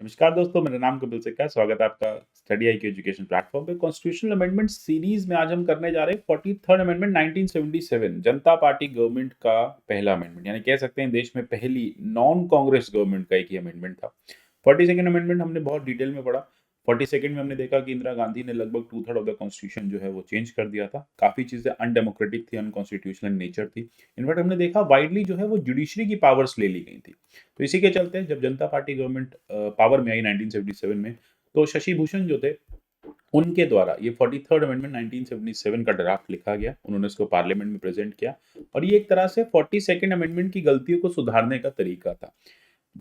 नमस्कार दोस्तों, मेरा नाम कपिल सिक्का है। स्वागत है आपका स्टडी आई के एजुकेशन प्लेटफॉर्म पे। कॉन्स्टिट्यूशनल अमेंडमेंट सीरीज में आज हम करने जा रहे हैं 43rd अमेंडमेंट 1977, जनता पार्टी गवर्नमेंट का पहला अमेंडमेंट, यानी कह सकते हैं देश में पहली नॉन कांग्रेस गवर्नमेंट का एक ही अमेंडमेंट था। 42nd अमेंडमेंट हमने बहुत डिटेल में पढ़ा। 42nd में हमने देखा कि इंदिरा गांधी ने लगभग 2/3 ऑफ द कॉन्स्टिट्यूशन जो है वो चेंज कर दिया था। काफी चीजें अनडेमोक्रेटिक थी, अनकॉन्स्टिट्यूशनल नेचर थी। इनफैक्ट हमने देखा वाइडली जो है वो जुडिशरी की पावर्स ले ली गई थी। तो इसी के चलते जब जनता पार्टी गवर्नमेंट पावर में आई 1977 में, तो शशि भूषण जो थे उनके द्वारा ये 43rd अमेंडमेंट 1977 का ड्राफ्ट लिखा गया। उन्होंने इसको पार्लियामेंट में प्रेजेंट किया और ये एक तरह से 42nd अमेंडमेंट की गलतियों को सुधारने का तरीका था।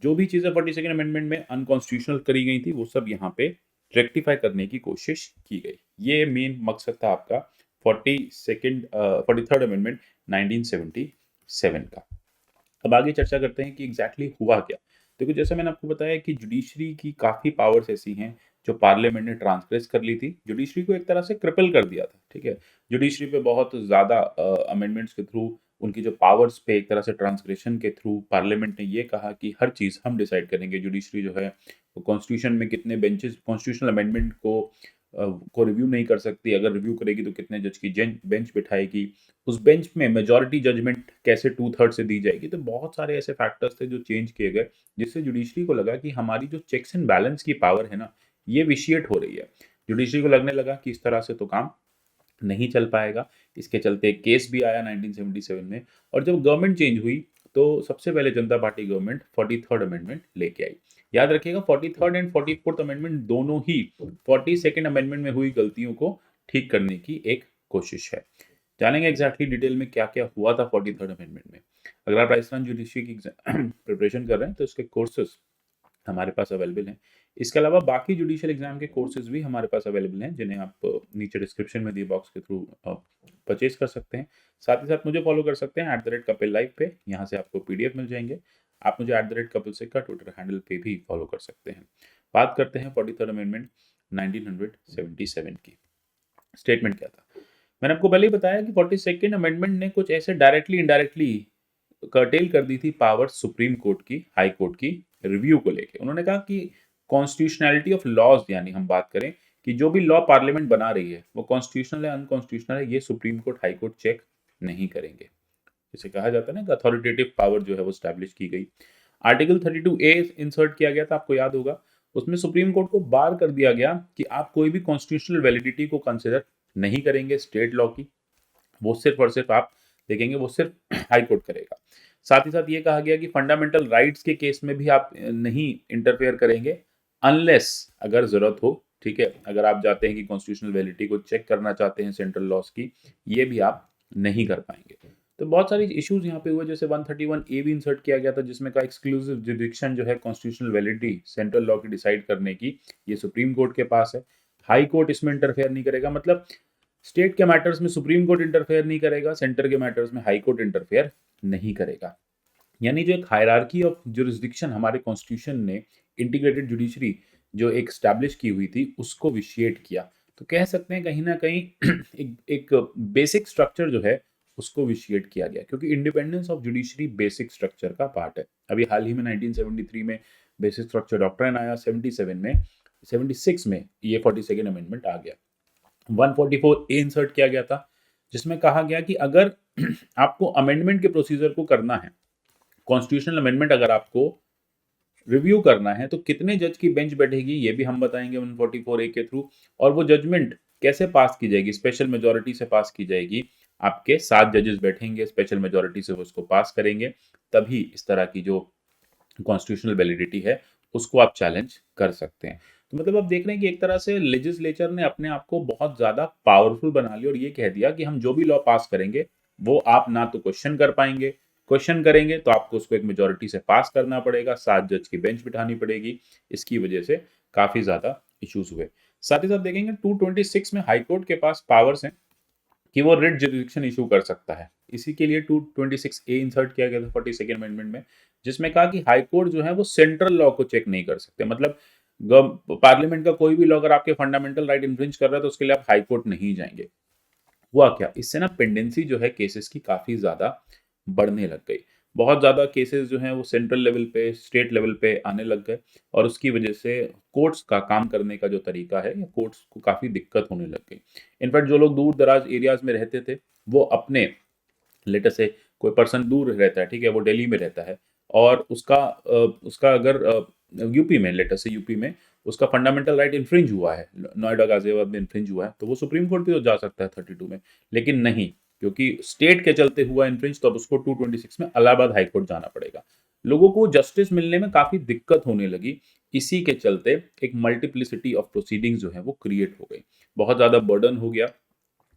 जो भी चीजें 42nd अमेंडमेंट में अनकॉन्स्टिट्यूशनल करी गई थी वो सब यहाँ पे रेक्टिफाई करने की कोशिश की गई। ये मेन मकसद था आपका 43rd अमेंडमेंट 1977 का। अब आगे चर्चा करते हैं कि एग्जैक्टली हुआ क्या। देखो, जैसे मैंने आपको बताया कि जुडिशरी की काफ़ी पावर्स ऐसी हैं जो पार्लियामेंट ने ट्रांसग्रेस कर ली थी। जुडिशरी को एक तरह से क्रिपल कर दिया था, ठीक है। जुडिशरी पे बहुत ज़्यादा अमेंडमेंट्स के थ्रू, उनकी जो पावर्स पे एक तरह से ट्रांसग्रेशन के थ्रू पार्लियामेंट ने ये कहा कि हर चीज़ हम डिसाइड करेंगे। जुडिशरी जो है वो कॉन्स्टिट्यूशन में कितने बेंचेस, कॉन्स्टिट्यूशनल अमेंडमेंट को रिव्यू नहीं कर सकती, अगर रिव्यू करेगी तो कितने जज की बेंच बिठाएगी, उस बेंच में मेजॉरिटी जजमेंट कैसे 2/3 से दी जाएगी। तो बहुत सारे ऐसे फैक्टर्स थे जो चेंज किए गए, जिससे जुडिशरी को लगा कि हमारी जो चेक्स एंड बैलेंस की पावर है ना, ये विशिएट हो रही है। जुडिशरी को लगने लगा कि इस तरह से तो काम नहीं चल पाएगा। इसके चलते एक केस भी आया 1977 में। और जब गवर्नमेंट चेंज हुई तो सबसे पहले जनता पार्टी गवर्नमेंट 43rd अमेंडमेंट लेके आई। याद रखिएगा, 43rd एंड 44th अमेंडमेंट दोनों ही 42nd अमेंडमेंट में हुई गलतियों को ठीक करने की एक कोशिश है। जानेंगे एग्जैक्टली डिटेल में क्या क्या हुआ था 43rd अमेंडमेंट में। अगर आप राजस्थान जुडिशरी की प्रिपरेशन कर रहे हैं तो इसके कोर्सेज हमारे पास अवेलेबल हैं। इसके अलावा बाकी जुडिशियल एग्जाम के कोर्सेज भी हमारे पास अवेलेबल हैं, जिन्हें आप नीचे डिस्क्रिप्शन में दिए बॉक्स के थ्रू परचेज कर सकते हैं। साथ ही साथ मुझे फॉलो कर सकते हैं @कपिल लाइव पे। यहाँ से आपको पीडीएफ मिल जाएंगे। आप मुझे @कपिल सिक्का ट्विटर हैंडल पे भी फॉलो कर सकते हैं। बात करते हैं 43rd अमेंडमेंट 1977 की। स्टेटमेंट क्या था? मैंने आपको पहले ही बताया कि 42nd अमेंडमेंट ने कुछ ऐसे डायरेक्टली इनडायरेक्टली कर्टेल कर दी थी पावर सुप्रीम कोर्ट की, हाई कोर्ट की रिव्यू को लेके। उन्होंने कहा कि कॉन्स्टिट्यूशनैलिटी ऑफ लॉज, यानी हम बात करें कि जो भी लॉ पार्लियामेंट बना रही है वो कॉन्स्टिट्यूशनल है अनकॉन्स्टिट्यूशनल है, ये supreme court high court check नहीं करेंगे। जिसे कहा जाता है ना कि अथॉरिटेटिव पावर जो है वो स्टैब्लिश की गई। आर्टिकल 32A इंसर्ट किया गया था, आपको याद होगा। उसमें सुप्रीम कोर्ट को बार कर दिया गया कि आप कोई भी कॉन्स्टिट्यूशनल वैलिडिटी को कंसिडर नहीं करेंगे स्टेट लॉ की, वो सिर्फ और सिर्फ आप देखेंगे, वो सिर्फ हाई कोर्ट करेगा। साथ ही साथ ये कहा गया कि फंडामेंटल राइट्स के केस में भी आप नहीं इंटरफेयर करेंगे अनलेस अगर जरूरत हो, ठीक है। अगर आप जाते हैं कि कॉन्स्टिट्यूशनल वैलिडिटी को चेक करना चाहते हैं सेंट्रल लॉस की, ये भी आप नहीं कर पाएंगे। तो बहुत सारी इश्यूज यहाँ पे हुए, जैसे 131A भी इंसर्ट किया गया था, जिसमें का एक्सक्लूसिव जुरिडिक्शन जो है कॉन्स्टिट्यूशनल वैलिडिटी सेंट्रल लॉ की डिसाइड करने की, ये सुप्रीम कोर्ट के पास है। हाई कोर्ट इसमें इंटरफेयर नहीं करेगा, मतलब स्टेट के मैटर्स में सुप्रीम कोर्ट इंटरफेयर नहीं करेगा, सेंटर के मैटर्स में हाई कोर्ट इंटरफेयर नहीं करेगा। यानी जो एक हायरार्की ऑफ जुरिस्डिक्शन हमारे कॉन्स्टिट्यूशन ने, इंटीग्रेटेड जुडिशरी जो एक स्टैब्लिश की हुई थी, उसको विशिएट किया। तो कह सकते हैं कहीं ना कहीं एक बेसिक स्ट्रक्चर जो है उसको विशिएट किया गया, क्योंकि independence of judiciary basic structure का पार्ट है। अभी हाल ही में 1973 में बेसिक स्ट्रक्चर डॉक्ट्रिन आया, 76 में ये 42nd अमेंडमेंट आ गया। 144A इंसर्ट किया गया था, जिसमें कहा गया कि अगर आपको अमेंडमेंट के प्रोसीजर को करना है, कॉन्स्टिट्यूशनल अमेंडमेंट अगर आपको रिव्यू करना है, तो कितने जज की बेंच बैठेगी ये भी हम बताएंगे 144A के थ्रू। और वो जजमेंट कैसे पास की जाएगी, स्पेशल मेजोरिटी से पास की जाएगी। आपके 7 जजेस बैठेंगे, स्पेशल मेजोरिटी से वो उसको पास करेंगे, तभी इस तरह की जो कॉन्स्टिट्यूशनल वैलिडिटी है उसको आप चैलेंज कर सकते हैं। तो मतलब आप देख रहे हैं कि एक तरह से लेजिस्लेचर ने अपने आप को बहुत ज्यादा पावरफुल बना लिया और ये कह दिया कि हम जो भी लॉ पास करेंगे वो आप ना तो क्वेश्चन कर पाएंगे, क्वेश्चन करेंगे तो आपको उसको एक मेजोरिटी से पास करना पड़ेगा, 7 जज की बेंच बिठानी पड़ेगी। इसकी वजह से काफी ज्यादा इश्यूज हुए। साथ ही साथ देखेंगे 226 में हाईकोर्ट के पास पावर्स हैं कि वो रिट जुरिडिक्शन इशू कर सकता है। इसी के लिए 226A इंसर्ट किया गया था 42nd अमेंडमेंट में, जिसमें कहा कि हाई कोर्ट जो है वो सेंट्रल लॉ को चेक नहीं कर सकते। मतलब पार्लियामेंट का कोई भी लॉ अगर आपके फंडामेंटल राइट इन्फ्रिंज कर रहा है तो उसके लिए आप हाई कोर्ट नहीं जाएंगे। हुआ क्या, इससे ना पेंडेंसी जो है केसेस की काफी ज्यादा बढ़ने लग गई। बहुत ज़्यादा केसेस जो हैं वो सेंट्रल लेवल पे, स्टेट लेवल पे आने लग गए और उसकी वजह से कोर्ट्स का काम करने का जो तरीका है, या कोर्ट्स को काफ़ी दिक्कत होने लग गई। इनफैक्ट जो लोग दूर-दराज एरियाज़ में रहते थे, वो अपने लेट अस से कोई पर्सन दूर रहता है, ठीक है, वो दिल्ली में रहता है और उसका अगर यूपी में, लेट अस से यूपी में उसका फंडामेंटल राइट इन्फ्रिंज हुआ है, नोएडा गाजियाबाद में इन्फ्रिंज हुआ है, तो वो सुप्रीम कोर्ट भी तो जा सकता है 32 में, लेकिन नहीं, क्योंकि स्टेट के चलते हुआ इन्फ्रिंज, तो अब उसको 226 में इलाहाबाद हाई कोर्ट जाना पड़ेगा। लोगों को जस्टिस मिलने में काफी दिक्कत होने लगी। इसी के चलते एक मल्टीप्लिसिटी ऑफ प्रोसीडिंग्स जो है वो क्रिएट हो गई, बहुत ज्यादा बर्डन हो गया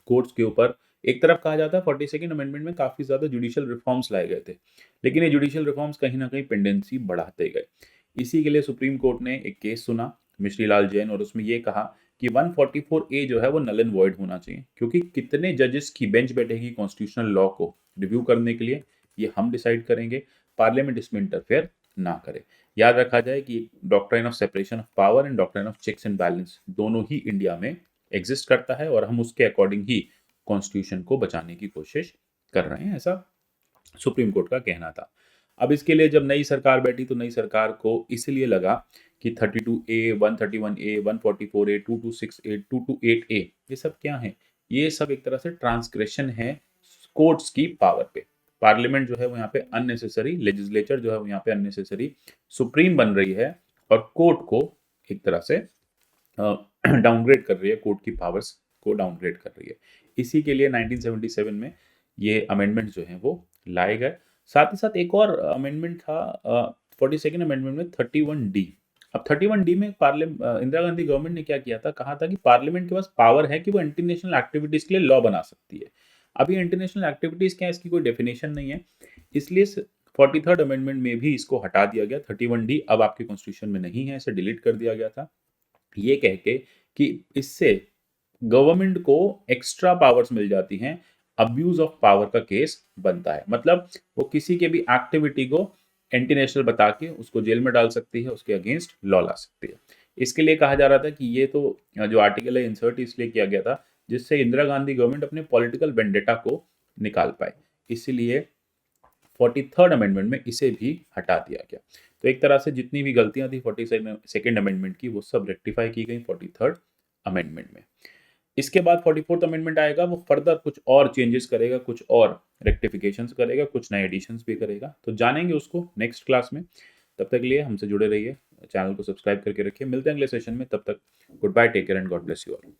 कोर्ट्स के ऊपर। एक तरफ कहा जाता है 42nd अमेंडमेंट में काफी ज्यादा जुडिशियल रिफॉर्म्स लाए गए थे, लेकिन ये जुडिशियल रिफॉर्म्स कहीं ना कहीं पेंडेंसी बढ़ाते गए। इसी के लिए सुप्रीम कोर्ट ने एक केस सुना, मिश्री लाल जैन, और उसमें ये कहा कि 144A जो है वो नल एंड वॉइड होना चाहिए, क्योंकि कितने जजेस की बेंच बैठेगी कॉन्स्टिट्यूशनल लॉ को रिव्यू करने के लिए, ये हम डिसाइड करेंगे, पार्लियामेंट इसमें इंटरफेयर ना करे। याद रखा जाए कि doctrine of separation of power and doctrine of checks and balance दोनों ही इंडिया में एग्जिस्ट करता है, और हम उसके अकॉर्डिंग ही कॉन्स्टिट्यूशन को बचाने की कोशिश कर रहे हैं, ऐसा सुप्रीम कोर्ट का कहना था। अब इसके लिए जब नई सरकार बैठी, तो नई सरकार को इसलिए लगा कि 32A, 131A, 144A, 226A, 228A, ये सब क्या है? ये सब एक तरह से ट्रांसग्रेशन है कोर्ट्स की पावर पे। पार्लियामेंट जो है वो यहाँ पे अननेसेसरी, लेजिस्लेचर जो है वो यहाँ पे अननेसेसरी सुप्रीम बन रही है, और कोर्ट को एक तरह से डाउनग्रेड कर रही है, कोर्ट की पावर्स को डाउनग्रेड कर रही है। इसी के लिए 1977 में ये अमेंडमेंट जो है वो लाए गए। साथ ही साथ एक और अमेंडमेंट था 42nd अमेंडमेंट में 31D। अब 31D में इंदिरा गांधी गवर्नमेंट ने क्या किया था, कहा था कि पार्लियामेंट के पास पावर है कि वो इंटरनेशनल एक्टिविटीज के लिए लॉ बना सकती है। अभी इंटरनेशनल एक्टिविटीज क्या है, इसकी कोई डेफिनेशन नहीं है, इसलिए 43rd अमेंडमेंट में भी इसको हटा दिया गया। 31D अब आपके कॉन्स्टिट्यूशन में नहीं है, इसे डिलीट कर दिया गया था, ये कह के कि इससे गवर्नमेंट को एक्स्ट्रा पावर्स मिल जाती हैं, अब्यूज ऑफ पावर का केस बनता है। मतलब वो किसी के भी एक्टिविटी को एंटी नेशनल बता के उसको जेल में डाल सकती है, उसके अगेंस्ट लॉ ला सकती है। इसके लिए कहा जा रहा था कि ये तो जो आर्टिकल है इंसर्ट इसलिए किया गया था जिससे इंदिरा गांधी गवर्नमेंट अपने पॉलिटिकल वेंडेटा को निकाल पाए, इसीलिए 43rd अमेंडमेंट में इसे भी हटा दिया गया। तो एक तरह से जितनी भी गलतियां थी 42nd अमेंडमेंट की, वो सब रेक्टिफाई की गई 43rd अमेंडमेंट में। इसके बाद 44th अमेंडमेंट आएगा, वो फर्दर कुछ और चेंजेस करेगा, कुछ और रेक्टिफिकेशंस करेगा, कुछ नए एडिशंस भी करेगा, तो जानेंगे उसको नेक्स्ट क्लास में। तब तक के लिए हमसे जुड़े रहिए, चैनल को सब्सक्राइब करके रखिए, मिलते हैं अगले सेशन में, तब तक goodbye, take care and God bless you all.